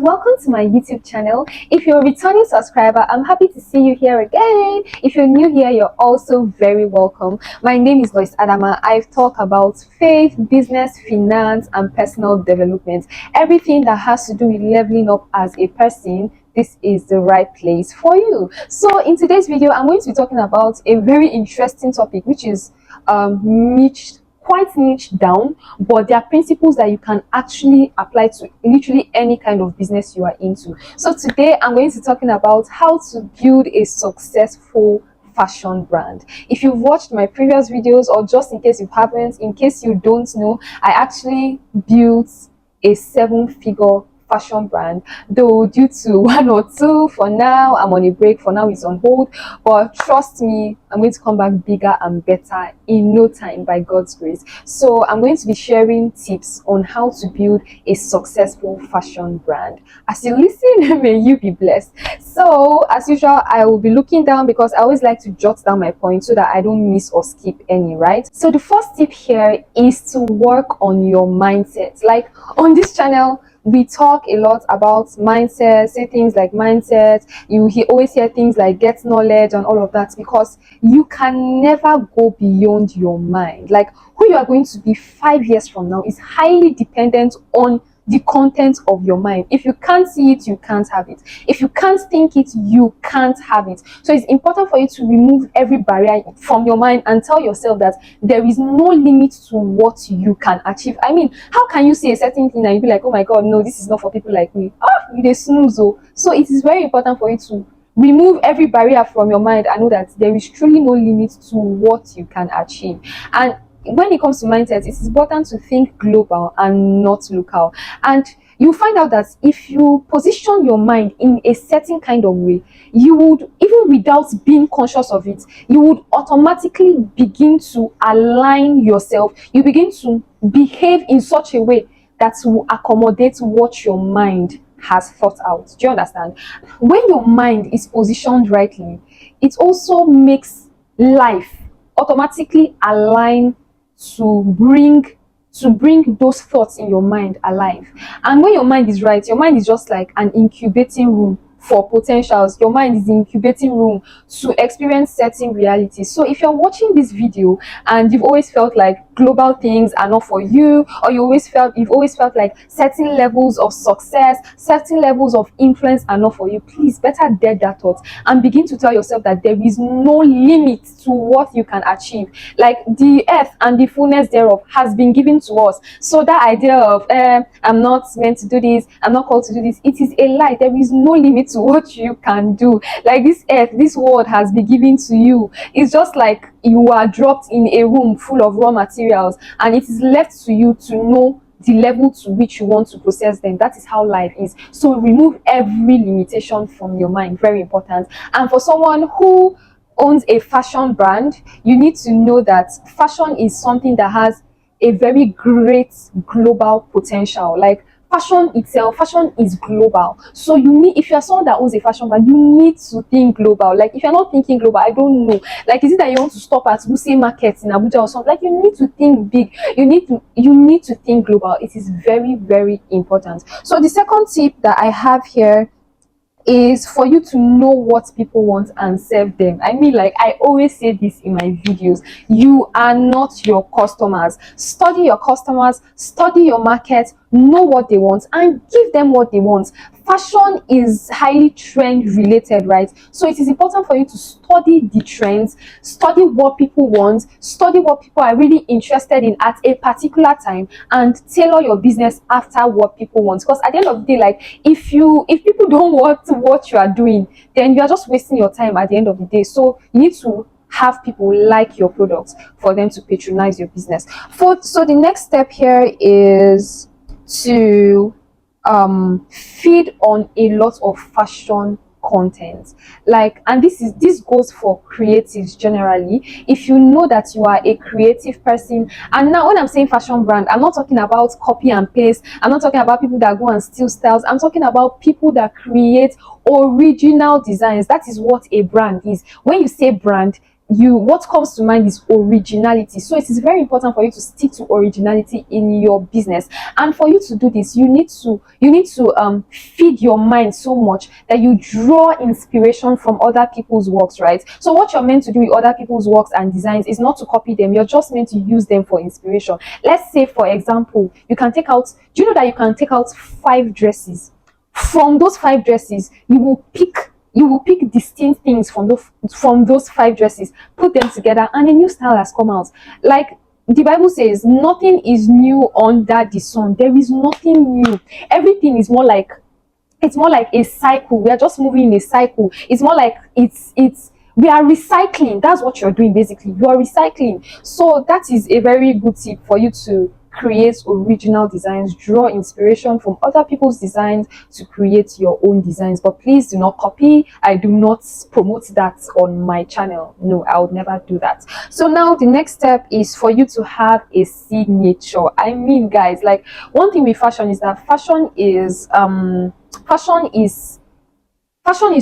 welcome to my YouTube channel. If you're a returning subscriber, I'm happy to see you here again. If you're new here, you're also very welcome. My name is Lois Adama. I talk about faith, business, finance, and personal development. Everything that has to do with leveling up as a person. This is the right place for you. So in today's video, I'm going to be talking about a very interesting topic, which is quite niche down, but there are principles that you can actually apply to literally any kind of business you are into. So today I'm going to be talking about how to build a successful fashion brand. If you've watched my previous videos, or just in case you haven't, in case you don't know, I actually built a 7-figure fashion brand, though due to one or two, for now I'm on a break. For now it's on hold, but trust me, I'm going to come back bigger and better in no time by God's grace. So I'm going to be sharing tips on how to build a successful fashion brand. As you listen, may you be blessed. So as usual, I will be looking down because I always like to jot down my points so that I don't miss or skip any, right? So the first tip here is to work on your mindset. Like on this channel, we talk a lot about mindset, say things like mindset. You always hear things like get knowledge and all of that, because you can never go beyond your mind. Like who you are going to be 5 years from now is highly dependent on the content of your mind. If you can't see it, you can't have it. If you can't think it, you can't have it. So it's important for you to remove every barrier from your mind and tell yourself that there is no limit to what you can achieve. I mean, how can you say a certain thing and you be like, oh my God, no, this is not for people like me? You dey snooze. So it is very important for you to remove every barrier from your mind and know that there is truly no limit to what you can achieve. And when it comes to mindset, it's important to think global and not local. And you find out that if you position your mind in a certain kind of way, you would, even without being conscious of it, you would automatically begin to align yourself. You begin to behave in such a way that will accommodate what your mind has thought out. Do you understand? When your mind is positioned rightly, it also makes life automatically align to bring those thoughts in your mind alive. And when your mind is right, your mind is just like an incubating room for potentials. Your mind is the incubating room to experience certain realities. So if you're watching this video and you've always felt like global things are not for you, or you've always felt like certain levels of success, certain levels of influence are not for you, please better dead that thought and begin to tell yourself that there is no limit to what you can achieve. Like the earth and the fullness thereof has been given to us. So that idea of I'm not meant to do this, I'm not called to do this, it is a lie. There is no limit to what you can do. Like this earth, this world has been given to you. It's just like you are dropped in a room full of raw materials, and it is left to you to know the level to which you want to process them. That is how life is. So remove every limitation from your mind. Very important. And for someone who owns a fashion brand, you need to know that fashion is something that has a very great global potential. Like fashion itself, fashion is global. So you need, if you're someone that owns a fashion brand, you need to think global. Like if you're not thinking global, I don't know, like is it that you want to stop at Wuse Market in Abuja or something? Like you need to think big. You need to think global. It is very, very important. So the second tip that I have here is for you to know what people want and serve them. I mean, like I always say this in my videos, you are not your customers. Study your customers, study your market, know what they want and give them what they want. Fashion is highly trend related, right? So it is important for you to study the trends, study what people want, study what people are really interested in at a particular time, and tailor your business after what people want. Because at the end of the day, like if people don't want what you are doing, then you are just wasting your time at the end of the day. So you need to have people like your products for them to patronize your business. So the next step here is to feed on a lot of fashion content. Like, and this goes for creatives generally. If you know that you are a creative person, and now when I'm saying fashion brand, I'm not talking about copy and paste, I'm not talking about people that go and steal styles, I'm talking about people that create original designs. That is what a brand is. When you say brand, what comes to mind is originality. So it is very important for you to stick to originality in your business. And for you to do this, you need to feed your mind so much that you draw inspiration from other people's works, right? So what you're meant to do with other people's works and designs is not to copy them. You're just meant to use them for inspiration. Let's say, for example, you can take out, do you know that you can take out 5 dresses? From those 5 dresses, you will pick distinct things from those 5 dresses, put them together, and a new style has come out. Like the Bible says, nothing is new under the sun. There is nothing new. Everything is more like, it's more like a cycle. We are just moving in a cycle. It's more like it's we are recycling. That's what you're doing basically. You are recycling. So that is a very good tip for you to create original designs, draw inspiration from other people's designs to create your own designs. But please do not copy. I do not promote that on my channel. No, I would never do that. So now the next step is for you to have a signature. I mean, guys, like, one thing with fashion is that fashion is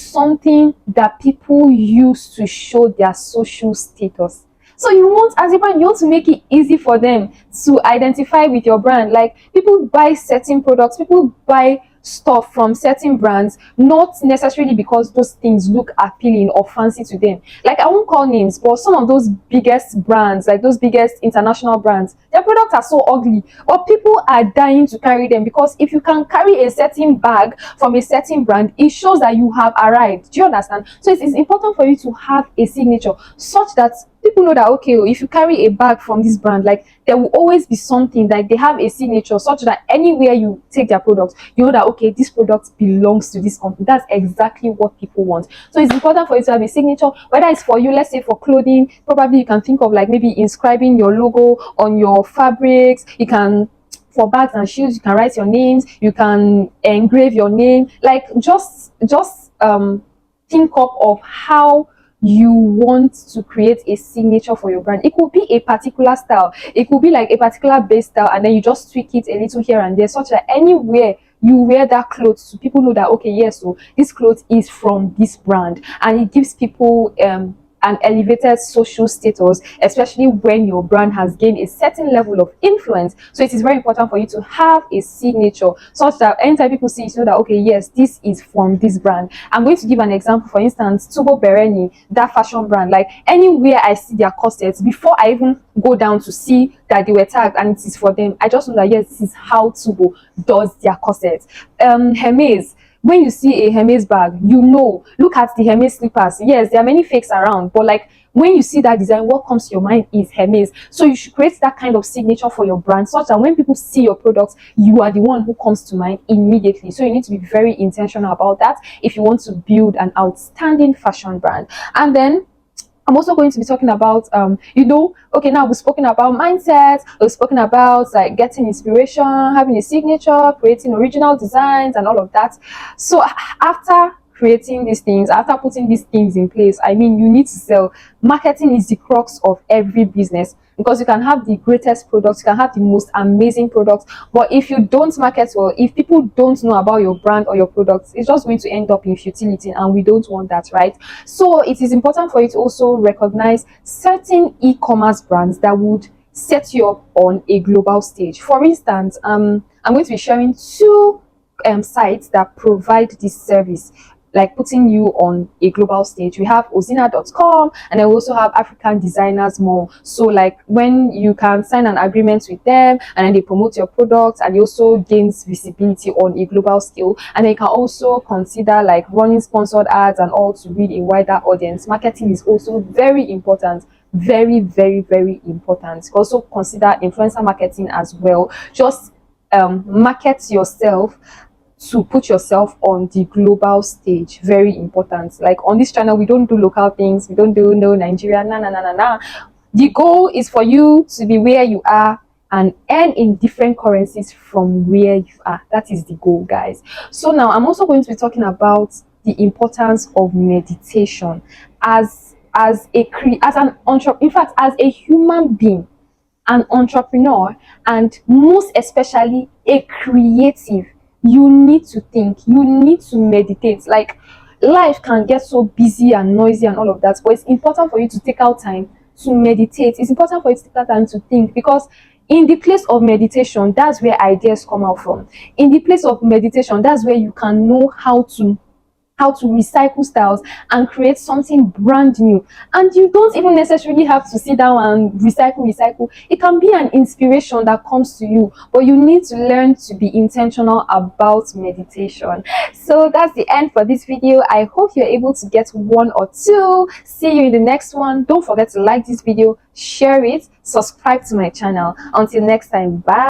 something that people use to show their social status. So you want, as a brand, you want to make it easy for them to identify with your brand. Like, people buy certain products, people buy stuff from certain brands, not necessarily because those things look appealing or fancy to them. Like, I won't call names, but some of those biggest brands, like those biggest international brands, their products are so ugly, but people are dying to carry them, because if you can carry a certain bag from a certain brand, it shows that you have arrived. Do you understand? So it is important for you to have a signature, such that people know that, okay, if you carry a bag from this brand, like, there will always be something, like they have a signature, such that anywhere you take their products, you know that, okay, this product belongs to this company. That's exactly what people want. So it's important for you to have a signature, whether it's for you, let's say for clothing. Probably you can think of, like, maybe inscribing your logo on your fabrics. You can, for bags and shoes, you can write your names, you can engrave your name. Like, just think up of how you want to create a signature for your brand. It could be a particular style, it could be like a particular base style, and then you just tweak it a little here and there, such that anywhere you wear that clothes, so people know that, okay, yes, so this clothes is from this brand. And it gives people an elevated social status, especially when your brand has gained a certain level of influence. So it is very important for you to have a signature, such that anytime people see it, you know that, okay, yes, this is from this brand. I'm going to give an example. For instance, Tubo Bereni, that fashion brand, like, anywhere I see their corsets, before I even go down to see that they were tagged and it is for them, I just know that, yes, this is how Tubo does their corsets. Hermes, when you see a Hermes bag, you know, look at the Hermes slippers. Yes, there are many fakes around, but like, when you see that design, what comes to your mind is Hermes. So you should create that kind of signature for your brand, such that when people see your products, you are the one who comes to mind immediately. So you need to be very intentional about that if you want to build an outstanding fashion brand. And then I'm also going to be talking about, okay, now we've spoken about mindset, we've spoken about, like, getting inspiration, having a signature, creating original designs, and all of that. So after creating these things, after putting these things in place, I mean, you need to sell. Marketing is the crux of every business, because you can have the greatest products, you can have the most amazing products, but if you don't market well, if people don't know about your brand or your products, it's just going to end up in futility, and we don't want that, right? So it is important for you to also recognize certain e-commerce brands that would set you up on a global stage. For instance, I'm going to be sharing 2 sites that provide this service, like putting you on a global stage. We have ozina.com, and then we also have African Designers Mall. So, like, when you can sign an agreement with them, and then they promote your products, and it also gains visibility on a global scale. And then you can also consider, like, running sponsored ads and all to reach a wider audience. Marketing is also very important, very, very, very important. Also consider influencer marketing as well. Just market yourself to put yourself on the global stage. Very important. Like, on this channel, we don't do local things, we don't do no Nigeria, nah. The goal is for you to be where you are and earn in different currencies from where you are. That is the goal, guys. So now I'm also going to be talking about the importance of meditation as an entrepreneur, in fact, as a human being, an entrepreneur, and most especially a creative. You need to think, you need to meditate. Like, life can get so busy and noisy and all of that, but it's important for you to take out time to meditate. It's important for you to take out time to think, because in the place of meditation, that's where ideas come out from. In the place of meditation, that's where you can know how to recycle styles and create something brand new. And you don't even necessarily have to sit down and recycle. It can be an inspiration that comes to you, but you need to learn to be intentional about meditation. So that's the end for this video. I hope you're able to get one or two. See you in the next one. Don't forget to like this video, share it, subscribe to my channel. Until next time, bye.